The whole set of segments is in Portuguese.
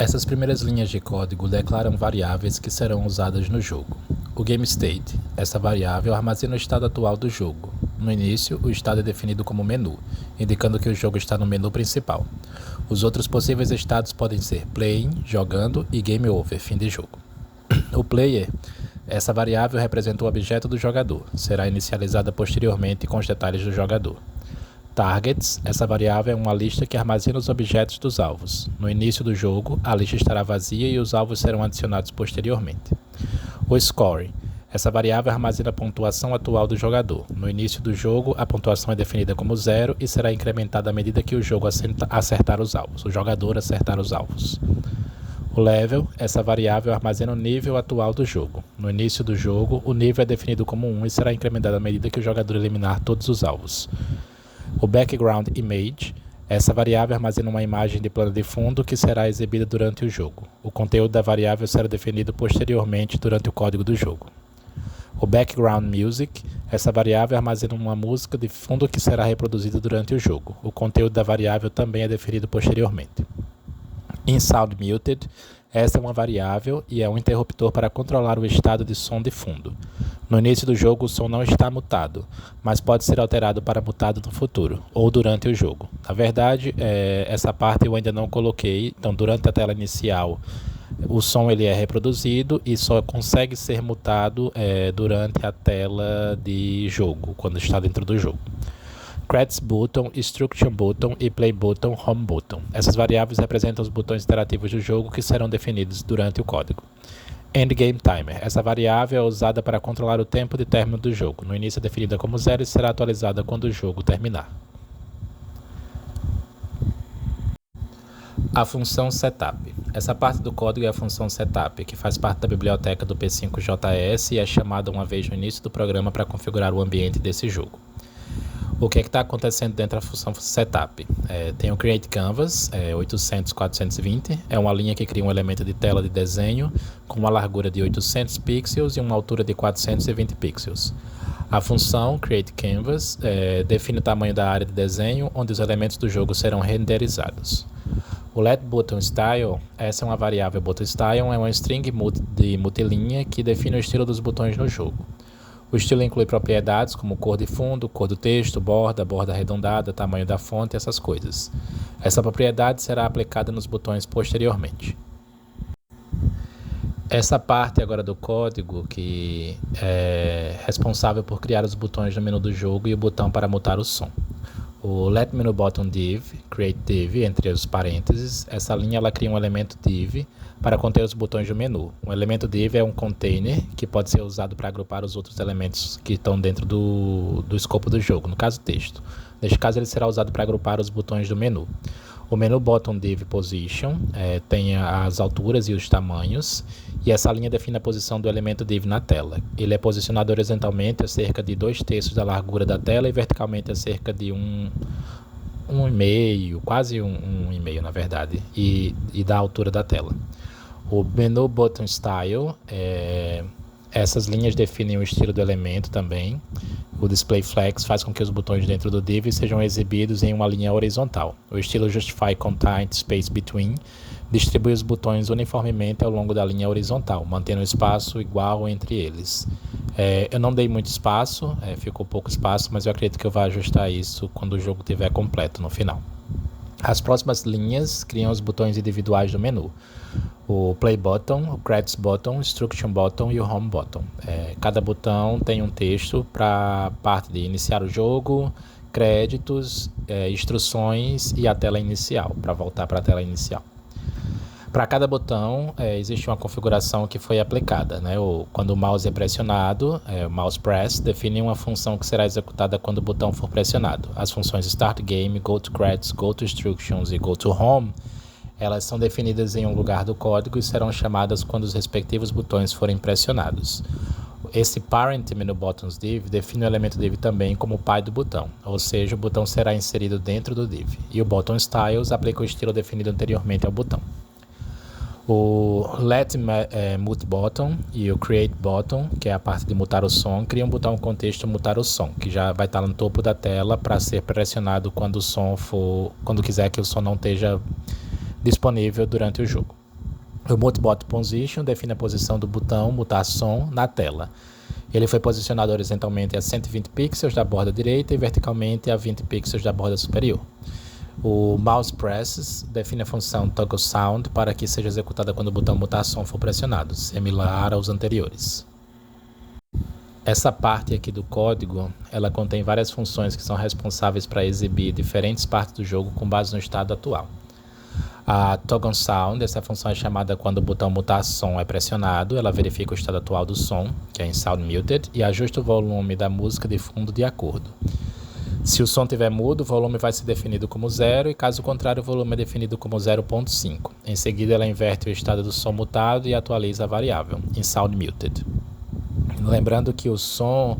Essas primeiras linhas de código declaram variáveis que serão usadas no jogo. O GameState, essa variável armazena o estado atual do jogo. No início, o estado é definido como menu, indicando que o jogo está no menu principal. Os outros possíveis estados podem ser playing, jogando e game over, fim de jogo. O player, essa variável representa o objeto do jogador, será inicializada posteriormente com os detalhes do jogador. Targets, essa variável é uma lista que armazena os objetos dos alvos. No início do jogo, a lista estará vazia e os alvos serão adicionados posteriormente. O score, essa variável armazena a pontuação atual do jogador. No início do jogo, a pontuação é definida como 0 e será incrementada à medida que o jogo acertar os alvos, o jogador acertar os alvos. O level, essa variável armazena o nível atual do jogo. No início do jogo, o nível é definido como 1 e será incrementado à medida que o jogador eliminar todos os alvos. O background image, essa variável armazena uma imagem de plano de fundo que será exibida durante o jogo. O conteúdo da variável será definido posteriormente durante o código do jogo. O background music, essa variável armazena uma música de fundo que será reproduzida durante o jogo. O conteúdo da variável também é definido posteriormente. InSound muted, essa é uma variável e é um interruptor para controlar o estado de som de fundo. No início do jogo, o som não está mutado, mas pode ser alterado para mutado no futuro, ou durante o jogo. Na verdade, essa parte eu ainda não coloquei, então durante a tela inicial, o som ele é reproduzido e só consegue ser mutado durante a tela de jogo, quando está dentro do jogo. Credits Button, Instruction Button e Play Button, Home Button. Essas variáveis representam os botões interativos do jogo que serão definidos durante o código. Endgame Timer. Essa variável é usada para controlar o tempo de término do jogo. No início é definida como 0 e será atualizada quando o jogo terminar. A função Setup. Essa parte do código é a função Setup, que faz parte da biblioteca do P5.js e é chamada uma vez no início do programa para configurar o ambiente desse jogo. O que está acontecendo dentro da função Setup? Tem o Create Canvas, 800-420, é uma linha que cria um elemento de tela de desenho com uma largura de 800 pixels e uma altura de 420 pixels. A função Create Canvas define o tamanho da área de desenho onde os elementos do jogo serão renderizados. O letButtonStyle, essa é uma variável ButtonStyle, é uma string de multilinha que define o estilo dos botões no jogo. O estilo inclui propriedades como cor de fundo, cor do texto, borda arredondada, tamanho da fonte, essas coisas. Essa propriedade será aplicada nos botões posteriormente. Essa parte agora do código que é responsável por criar os botões no menu do jogo e o botão para mutar o som. O letMenuButtonDiv, createDiv, entre os parênteses, essa linha ela cria um elemento div para conter os botões do menu. Um elemento div é um container que pode ser usado para agrupar os outros elementos que estão dentro do escopo do jogo, no caso texto. Neste caso ele será usado para agrupar os botões do menu. O menu ButtonDiv Position tem as alturas e os tamanhos, e essa linha define a posição do elemento div na tela. Ele é posicionado horizontalmente a cerca de 2/3 da largura da tela e verticalmente a cerca de 1,5, quase 1,5 na verdade, e da altura da tela. O menu Button Style, essas linhas definem o estilo do elemento também. O Display Flex faz com que os botões dentro do div sejam exibidos em uma linha horizontal. O estilo Justify Content Space Between distribui os botões uniformemente ao longo da linha horizontal, mantendo um espaço igual entre eles. Eu não dei muito espaço, ficou pouco espaço, mas eu acredito que eu vou ajustar isso quando o jogo estiver completo no final. As próximas linhas criam os botões individuais do menu. O Play Button, o Credits Button, o Instruction Button e o Home Button. Cada botão tem um texto para a parte de iniciar o jogo, créditos, instruções e a tela inicial, para voltar para a tela inicial. Para cada botão existe uma configuração que foi aplicada, né? Quando o mouse é pressionado, o mouse press define uma função que será executada quando o botão for pressionado. As funções Start Game, Go to Credits, Go to Instructions e Go to Home, elas são definidas em um lugar do código e serão chamadas quando os respectivos botões forem pressionados. Esse Parent Menu Buttons Div define o elemento div também como pai do botão, ou seja, o botão será inserido dentro do div. E o Button Styles aplica o estilo definido anteriormente ao botão. O letMute Button e o Create Button, que é a parte de mutar o som, criam um botão contexto mutar o som, que já vai estar no topo da tela para ser pressionado quando quiser que o som não esteja disponível durante o jogo. O Multibot Position define a posição do botão mutar som na tela. Ele foi posicionado horizontalmente a 120 pixels da borda direita e verticalmente a 20 pixels da borda superior. O Mouse Presses define a função Toggle Sound para que seja executada quando o botão mutar som for pressionado, similar aos anteriores. Essa parte aqui do código, ela contém várias funções que são responsáveis para exibir diferentes partes do jogo com base no estado atual. A Toggle Sound, essa função é chamada quando o botão mutar som é pressionado, ela verifica o estado atual do som, que é em Sound Muted, e ajusta o volume da música de fundo de acordo. Se o som estiver mudo, o volume vai ser definido como 0 e caso contrário, o volume é definido como 0.5. Em seguida, ela inverte o estado do som mutado e atualiza a variável, em Sound Muted. Lembrando que o som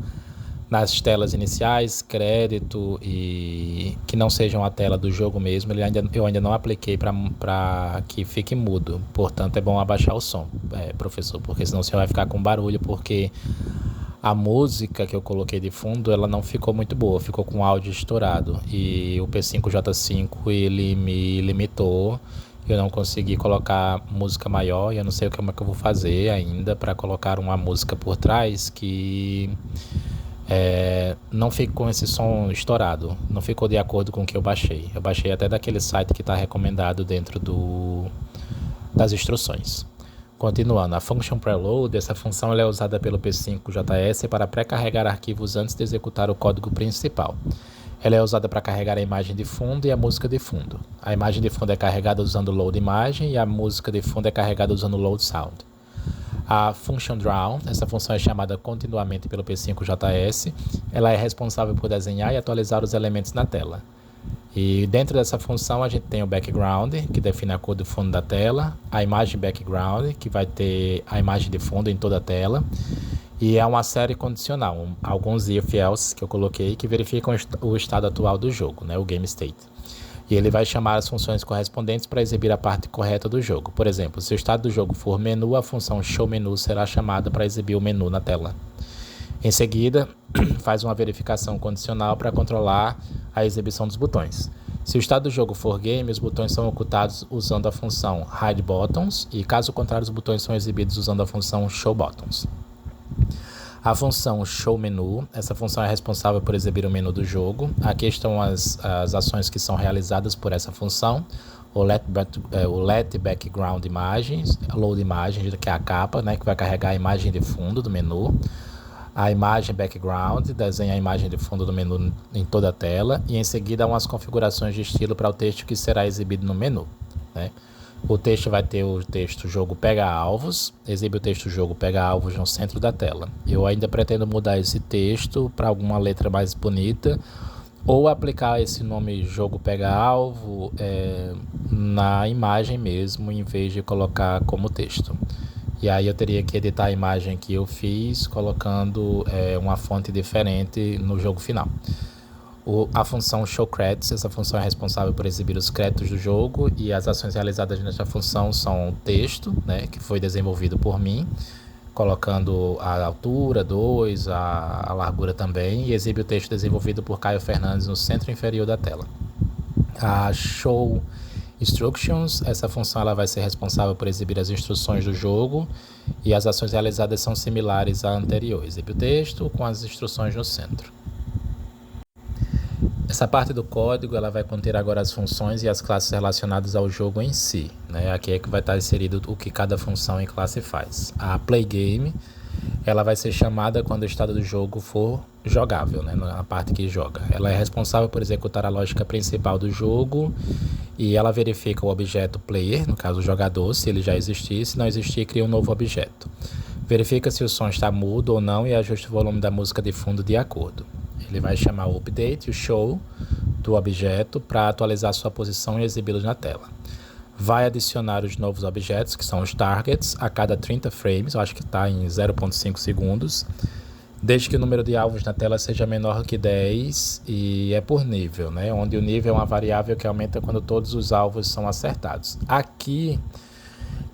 nas telas iniciais, crédito e que não sejam a tela do jogo mesmo, eu ainda não apliquei para que fique mudo. Portanto, é bom abaixar o som, professor, porque senão você vai ficar com barulho, porque a música que eu coloquei de fundo, ela não ficou muito boa, ficou com áudio estourado. E o P5J5, ele me limitou. Eu não consegui colocar música maior e eu não sei como é que eu vou fazer ainda para colocar uma música por trás que não fique com esse som estourado, não ficou de acordo com o que eu baixei. Eu baixei até daquele site que está recomendado dentro das instruções. Continuando, a Function Preload, essa função ela é usada pelo P5JS para pré-carregar arquivos antes de executar o código principal. Ela é usada para carregar a imagem de fundo e a música de fundo. A imagem de fundo é carregada usando o Load Imagem e a música de fundo é carregada usando o Load Sound. A Function Draw, essa função é chamada continuamente pelo P5JS, ela é responsável por desenhar e atualizar os elementos na tela. E dentro dessa função a gente tem o Background, que define a cor do fundo da tela, a imagem Background, que vai ter a imagem de fundo em toda a tela, e é uma série condicional, alguns if-else que eu coloquei que verificam o estado atual do jogo, né, o Game State. E ele vai chamar as funções correspondentes para exibir a parte correta do jogo. Por exemplo, se o estado do jogo for menu, a função showMenu será chamada para exibir o menu na tela. Em seguida, faz uma verificação condicional para controlar a exibição dos botões. Se o estado do jogo for game, os botões são ocultados usando a função hideButtons e, caso contrário, os botões são exibidos usando a função showButtons. A função showMenu, essa função é responsável por exibir o menu do jogo. Aqui estão as ações que são realizadas por essa função. O Let Background Imagens, Load Imagens, que é a capa, né, que vai carregar a imagem de fundo do menu. A imagem Background, desenha a imagem de fundo do menu em toda a tela. E em seguida, umas configurações de estilo para o texto que será exibido no menu, né? O texto vai ter o texto jogo pega alvos, exibe o texto jogo pega alvos no centro da tela. Eu ainda pretendo mudar esse texto para alguma letra mais bonita ou aplicar esse nome jogo pega alvo na imagem mesmo, em vez de colocar como texto. E aí eu teria que editar a imagem que eu fiz colocando uma fonte diferente no jogo final. A função showCredits, essa função é responsável por exibir os créditos do jogo e as ações realizadas nesta função são o texto, né, que foi desenvolvido por mim, colocando a altura 2, a largura também, e exibe o texto desenvolvido por Caio Fernandes no centro inferior da tela. A Show Instructions, essa função ela vai ser responsável por exibir as instruções do jogo e as ações realizadas são similares à anterior, exibe o texto com as instruções no centro. Essa parte do código ela vai conter agora as funções e as classes relacionadas ao jogo em si, né? Aqui é que vai estar inserido o que cada função e classe faz. A PlayGame ela vai ser chamada quando o estado do jogo for jogável, né? Na parte que joga. Ela é responsável por executar a lógica principal do jogo e ela verifica o objeto player, no caso o jogador, se ele já existir. Se não existir, cria um novo objeto. Verifica se o som está mudo ou não e ajusta o volume da música de fundo de acordo. Ele vai chamar o update e o show do objeto para atualizar sua posição e exibi-los na tela. Vai adicionar os novos objetos, que são os targets, a cada 30 frames, eu acho que está em 0.5 segundos, desde que o número de alvos na tela seja menor que 10 e é por nível, né? Onde o nível é uma variável que aumenta quando todos os alvos são acertados. Aqui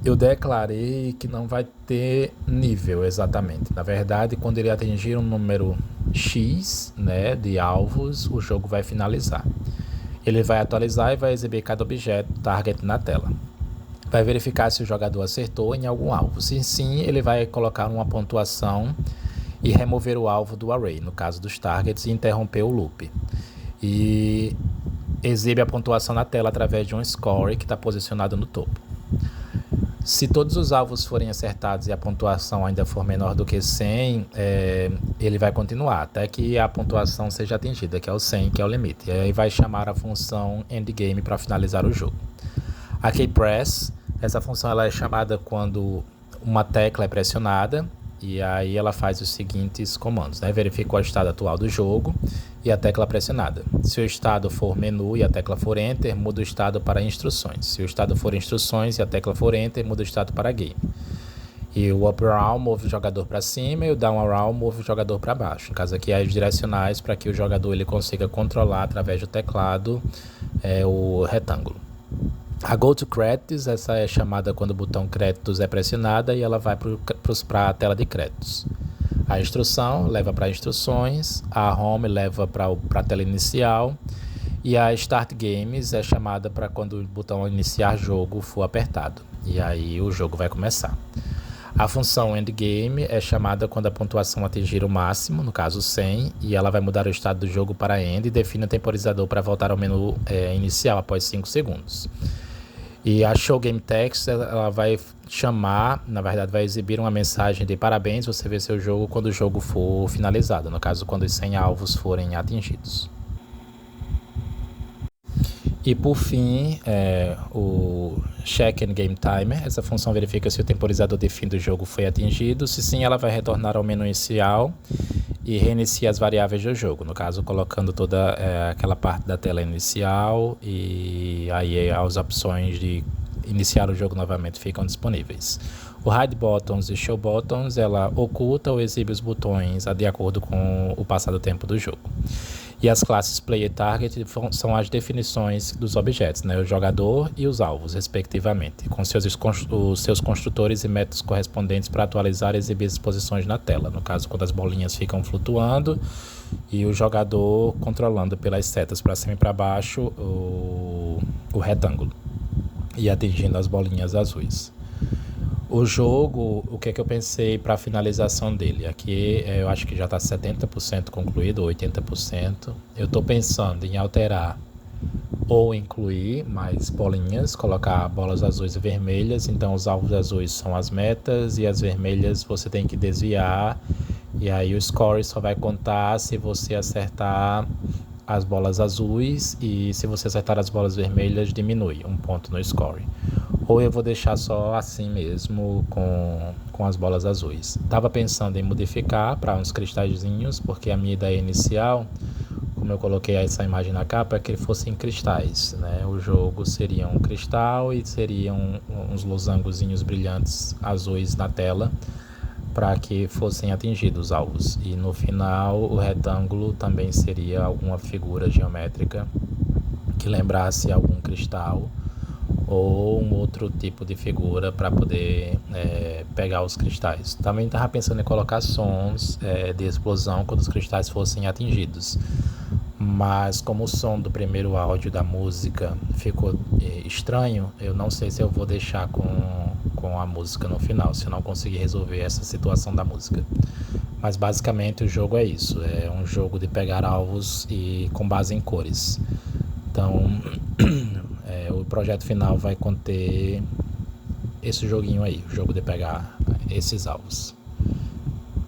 eu declarei que não vai ter nível exatamente. Na verdade, quando ele atingir um número X, né, de alvos, o jogo vai finalizar. Ele vai atualizar e vai exibir cada objeto target na tela. vai verificar se o jogador acertou em algum alvo. Se sim, ele vai colocar uma pontuação e remover o alvo do array, no caso dos targets, e interromper o loop. E exibe a pontuação na tela através de um score que está posicionado no topo. Se todos os alvos forem acertados e a pontuação ainda for menor do que 100, ele vai continuar até que a pontuação seja atingida, que é o 100, que é o limite. E aí vai chamar a função endgame para finalizar o jogo. A keypress, essa função ela é chamada quando uma tecla é pressionada, e aí ela faz os seguintes comandos, né? Verifica o estado atual do jogo e a tecla pressionada. Se o estado for menu e a tecla for enter, muda o estado para instruções. Se o estado for instruções e a tecla for enter, muda o estado para game. E o up arrow move o jogador para cima e o down arrow move o jogador para baixo. No caso aqui, as direcionais para que o jogador ele consiga controlar através do teclado o retângulo. A Go to Credits, essa é chamada quando o botão créditos é pressionada e ela vai para a tela de créditos. A instrução leva para instruções, a Home leva para a tela inicial e a Start Games é chamada para quando o botão iniciar jogo for apertado. E aí o jogo vai começar. A função Endgame é chamada quando a pontuação atingir o máximo, no caso 100, e ela vai mudar o estado do jogo para End e define o temporizador para voltar ao menu inicial após 5 segundos. E a Show Game Text, ela vai chamar, na verdade vai exibir uma mensagem de parabéns, você vê seu jogo quando o jogo for finalizado, no caso quando os 100 alvos forem atingidos. E por fim, o Check and Game Timer, essa função verifica se o temporizador de fim do jogo foi atingido, se sim ela vai retornar ao menu inicial e reinicia as variáveis do jogo, no caso colocando toda aquela parte da tela inicial e aí as opções de iniciar o jogo novamente ficam disponíveis. O Hide Buttons e Show Buttons, ela oculta ou exibe os botões de acordo com o passar do tempo do jogo. E as classes Player e Target são as definições dos objetos, né? O jogador e os alvos, respectivamente, com os seus construtores e métodos correspondentes para atualizar e exibir as posições na tela. No caso, quando as bolinhas ficam flutuando e o jogador controlando pelas setas para cima e para baixo o retângulo e atingindo as bolinhas azuis. O jogo, o que é que eu pensei para a finalização dele? Aqui eu acho que já está 70% concluído, 80%. Eu estou pensando em alterar ou incluir mais bolinhas, colocar bolas azuis e vermelhas. Então os alvos azuis são as metas e as vermelhas você tem que desviar. E aí o score só vai contar se você acertar as bolas azuis e se você acertar as bolas vermelhas diminui um ponto no score. Ou eu vou deixar só assim mesmo com as bolas azuis. Estava pensando em modificar para uns cristalzinhos, porque a minha ideia inicial, como eu coloquei essa imagem na capa, é que ele fosse em cristais, né? O jogo seria um cristal e seriam uns losangozinhos brilhantes azuis na tela para que fossem atingidos os alvos. E no final o retângulo também seria alguma figura geométrica que lembrasse algum cristal ou um outro tipo de figura para poder pegar os cristais. Também estava pensando em colocar sons de explosão quando os cristais fossem atingidos, mas como o som do primeiro áudio da música ficou estranho, eu não sei se eu vou deixar com a música no final, se eu não conseguir resolver essa situação da música. Mas basicamente o jogo é isso, é um jogo de pegar alvos e com base em cores. Então o projeto final vai conter esse joguinho aí, o jogo de pegar esses alvos.